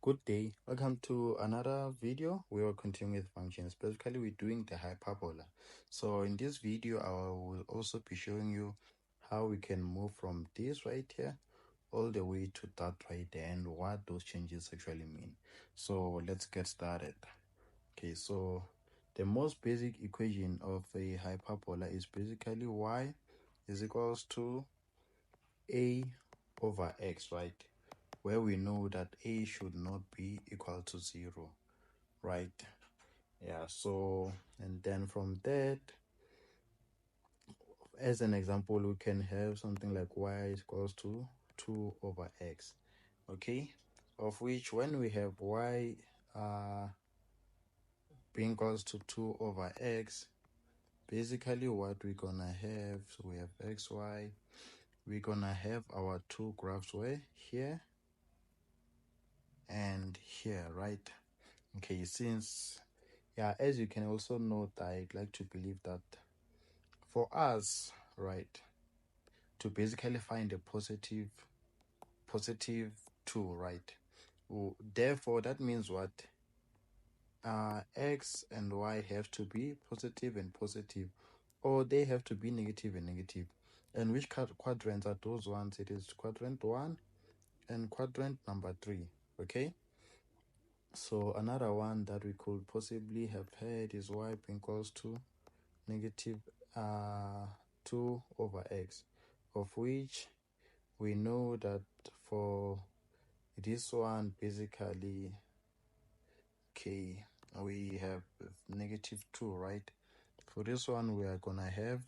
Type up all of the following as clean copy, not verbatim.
Good day, welcome to another video. We will continue with functions. Basically, we're doing the hyperbola. So in this video, I will also be showing you how we can move from this right here all the way to that right there and what those changes actually mean. So let's get started. Okay, so the most basic equation of a hyperbola is basically y is equals to a over x, right? Where we know that a should not be equal to 0, right? Yeah, so and then from that, as an example, we can have something like y is equals to 2 over x, okay, of which when we have y being equals to 2 over x, basically what we're gonna have, so we have xy, we're gonna have our two graphs where here and here, right? Okay, since as you can also note, I'd like to believe that for us, right, to basically find a positive 2, right? Therefore, that means what? X and y have to be positive and positive, or they have to be negative and negative. And which quadrants are those ones? It is quadrant 1 and quadrant number 3, okay? So another one that we could possibly have had is y being equals to negative 2 over x, of which we know that for this one, basically, okay, we have negative 2, right? For this one, we are gonna have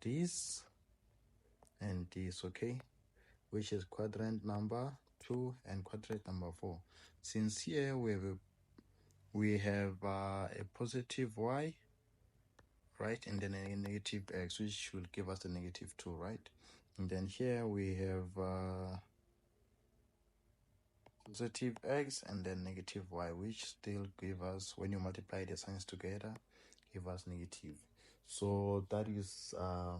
this and this, okay, which is quadrant number 2 and quadrant number 4. Since here we have a positive y, right, and then a negative x, which will give us a negative 2, right? And then here we have positive x and then negative y, which still give us, when you multiply the signs together, give us negative. So that is a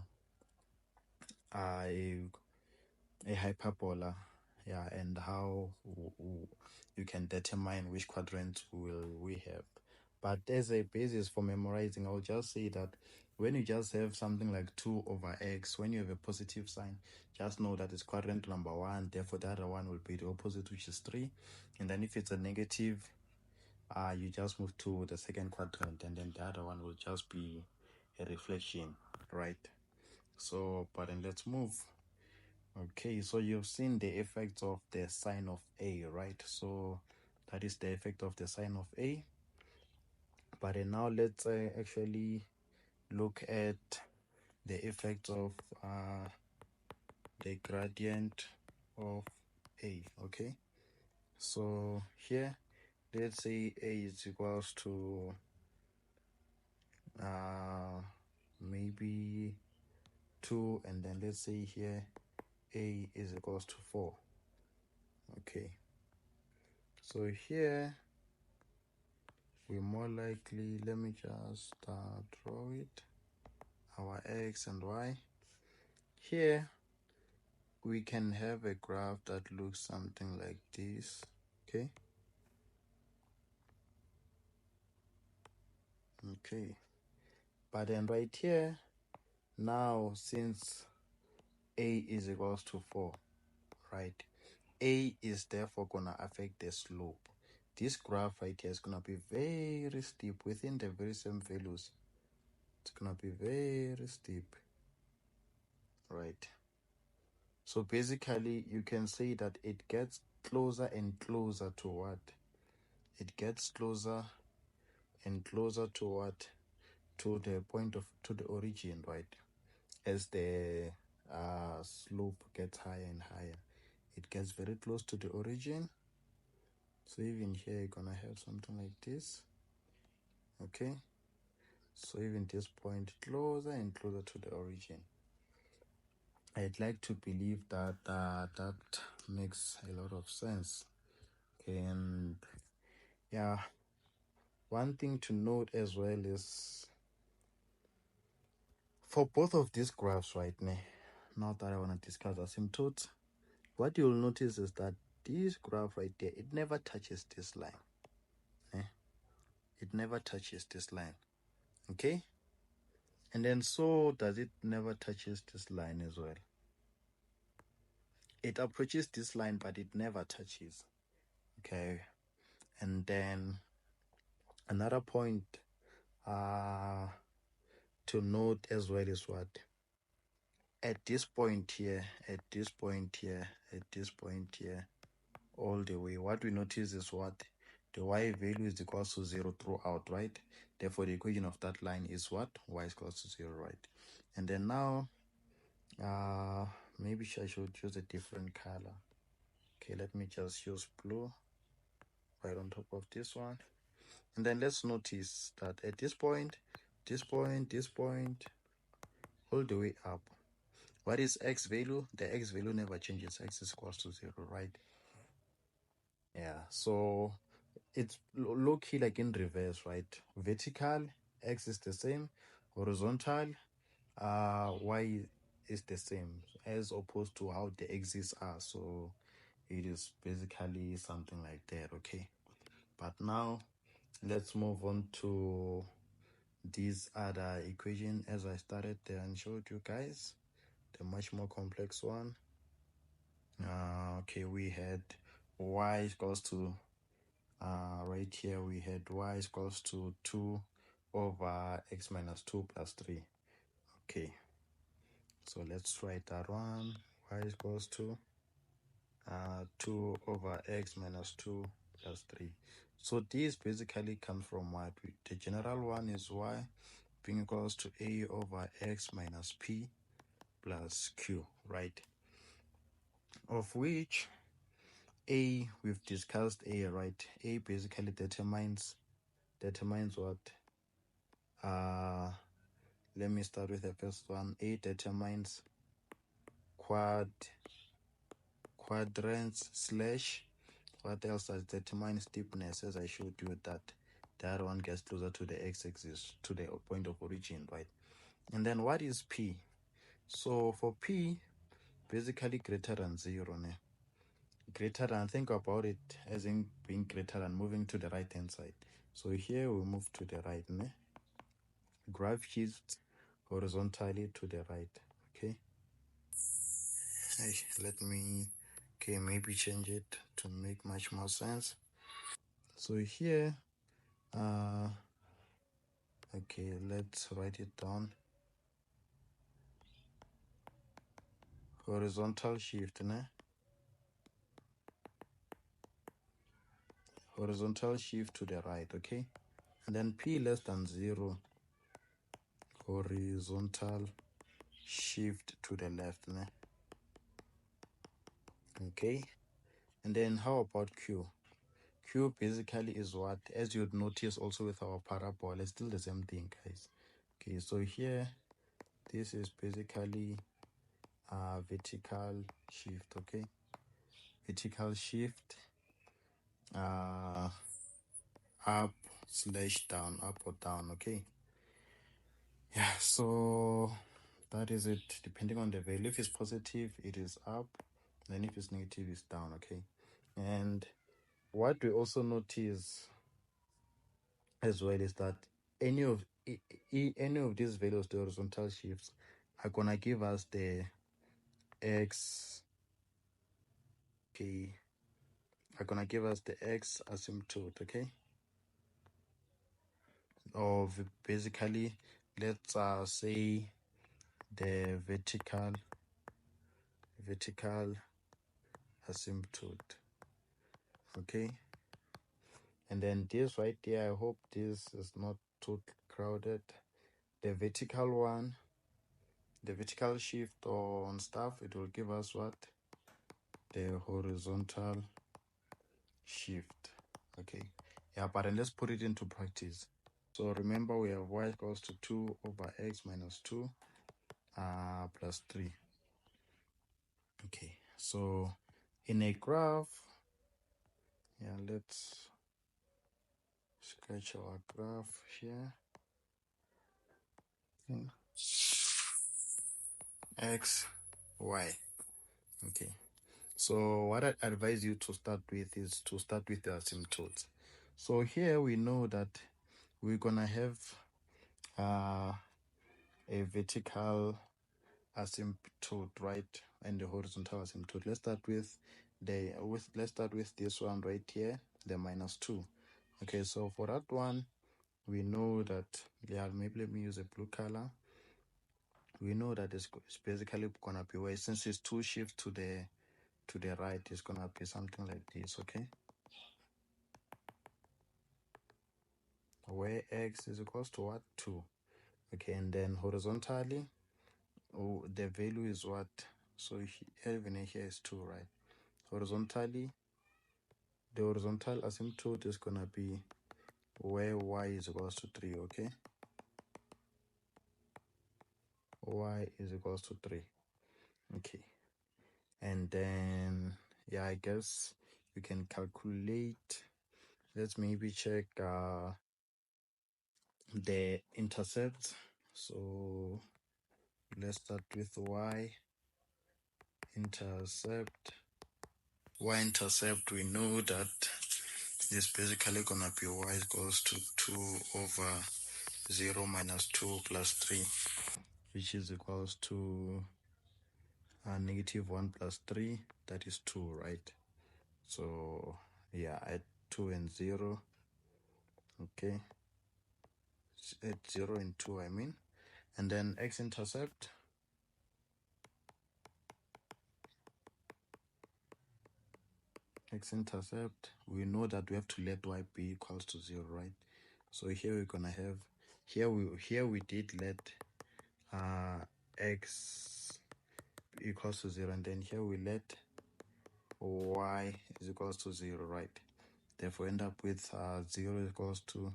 hyperbola, and how you can determine which quadrant will we have. But as a basis for memorizing, I'll just say that when you just have something like 2 over x, when you have a positive sign, just know that it's quadrant number 1, therefore the other one will be the opposite, which is 3. And then if it's a negative, you just move to the second quadrant, and then the other one will just be a reflection, right? So, but then let's move. Okay, so you've seen the effect of the sign of a, right? So that is the effect of the sign of a. But then now let's actually look at the effect of the gradient of a, okay? So here, let's say a is equals to maybe 2, and then let's say here a is equals to 4. Okay, so here we more likely, let me just draw it, our x and y. Here we can have a graph that looks something like this, okay? Okay, but then right here, now since a is equals to 4, right, a is therefore gonna affect the slope. This graph right here is gonna be very steep within the very same values. It's gonna be very steep, right? So basically you can say that it gets closer and closer to what? It gets closer and closer to what? To the point of, to the origin, right? As the slope gets higher and higher, it gets very close to the origin. So even here you're gonna have something like this, okay? So even this point closer and closer to the origin. I'd like to believe that that makes a lot of sense. Okay, and yeah, one thing to note as well is for both of these graphs right now that I want to discuss asymptotes, what you'll notice is that this graph right there, it never touches this line. It never touches this line. Okay, and then so does it never touches this line as well. It approaches this line, but it never touches. Okay, and then another point to note as well is what, at this point here, at this point here, at this point here, all the way, what we notice is what, the y value is equals to 0 throughout, right? Therefore the equation of that line is what, y is equals to 0, right? And then now maybe I should use a different color. Okay, let me just use blue right on top of this one. And then let's notice that at this point, this point, this point, all the way up, what is x value? The x value never changes. X is equals to 0, right? Yeah, so it's low-key like in reverse, right? Vertical, x is the same. Horizontal, y is the same, as opposed to how the axes are. So it is basically something like that. Okay, but now let's move on to this other equation as I started there and showed you guys, the much more complex one. Okay, we had y is equals to right here we had y is equals to 2 over x minus 2 plus 3. Okay, so let's write that one. Y is equals to 2 over x minus 2 plus 3. So this basically comes from what? The general one is y being equals to a over x minus p plus q, right? Of which a, we've discussed a, right? A basically determines what? Let me start with the first one. A determines quadrants slash, what else does determine steepness, as I showed you that one gets closer to the x-axis, to the point of origin, right? And then what is p? So for p, basically greater than 0, ne? Greater than, think about it as in being greater than, moving to the right hand side. So here we move to the right, ne? Graph shifts horizontally to the right. Okay, let me, okay, maybe change it to make much more sense. So here okay, let's write it down. Horizontal shift, ne? Horizontal shift to the right. Okay, and then p less than 0, horizontal shift to the left, ne? Okay, and then how about q? Q basically is what, as you'd notice also with our parabola, it's still the same thing, guys. Okay, so here this is basically vertical shift. Okay, vertical shift up slash down, up or down. Okay, yeah, so that is it. Depending on the value, if it's positive it is up, then if it's negative it's down. Okay, and what we also notice as well is that any of these values, the horizontal shifts, are gonna give us the x, okay, are gonna give us the x asymptote. Okay, of basically, let's say the vertical asymptote. Okay, and then this right there, I hope this is not too crowded. The vertical one, the vertical shift on stuff, it will give us what? The horizontal shift. Okay, yeah, but then let's put it into practice. So remember, we have y equals to 2 over x minus 2 plus 3. Okay, so in a graph, yeah, let's sketch our graph here. X, y. Okay, So what I advise you to start with is to start with the asymptotes. So here we know that we're gonna have a vertical asymptote, right, and the horizontal asymptote. Let's start with this one right here, the -2. Okay, so for that one, we know that, yeah, maybe let me use a blue color. We know that it's basically gonna be where, since it's 2 shifts to the right, it's gonna be something like this, okay, where x is equals to what, 2. Okay, and then horizontally, the value is what, so even here is 2, right? Horizontally, the horizontal asymptote is gonna be where y is equals to 3, okay? Y is equals to 3. Okay. And then, yeah, I guess we can calculate. Let's maybe check the intercept. So let's start with y intercept. Y intercept, we know that it's basically gonna be y is equals to 2 over 0 minus 2 plus 3, which is equals to -1 plus 3, that is 2, right? So yeah, add 2 and 0, okay, add 0 and 2, I mean. And then x-intercept, we know that we have to let y be equals to 0, right? So here we're gonna have, here we did let x equals to 0, and then here we let y is equals to 0, right? Therefore end up with 0 equals to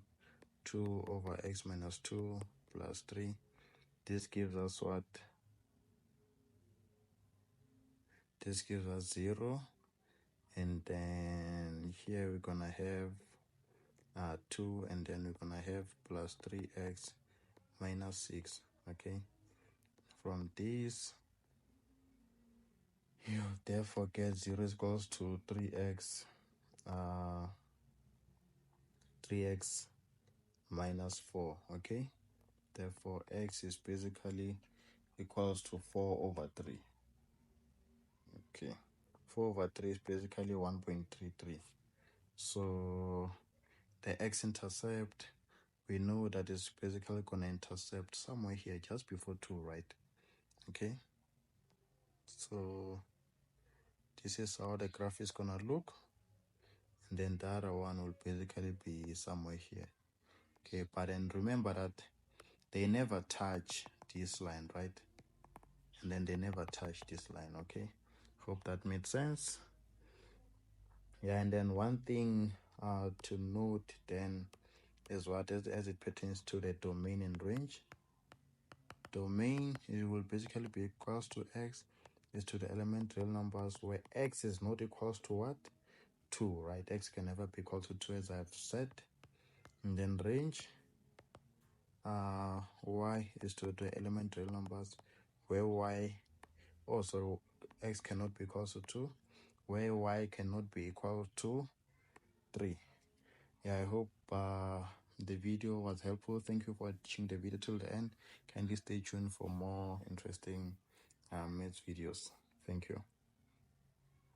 2 over x minus 2 plus 3. This gives us what? This gives us 0. And then here we're gonna have 2, and then we're gonna have plus 3x minus 6. Okay, from this you therefore get 0 is equals to 3x 3x minus 4. Okay, therefore x is basically equals to 4 over 3. Okay, 4 over 3 is basically 1.33. So the x-intercept, we know that it's basically gonna intercept somewhere here just before 2, right? Okay, so this is how the graph is gonna look, and then the other one will basically be somewhere here. Okay, but then remember that they never touch this line, right? And then they never touch this line. Okay, hope that made sense. Yeah, and then one thing to note then is what, as it pertains to the domain and range. Domain, it will basically be equals to x is to the element real numbers, where x is not equals to what? 2, right? X can never be equal to 2, as I've said. And then range, y is to the element real numbers, where y also x cannot be equal to 2, where y cannot be equal to 3. Yeah, I hope the video was helpful. Thank you for watching the video till the end. Kindly stay tuned for more interesting maths videos. Thank you.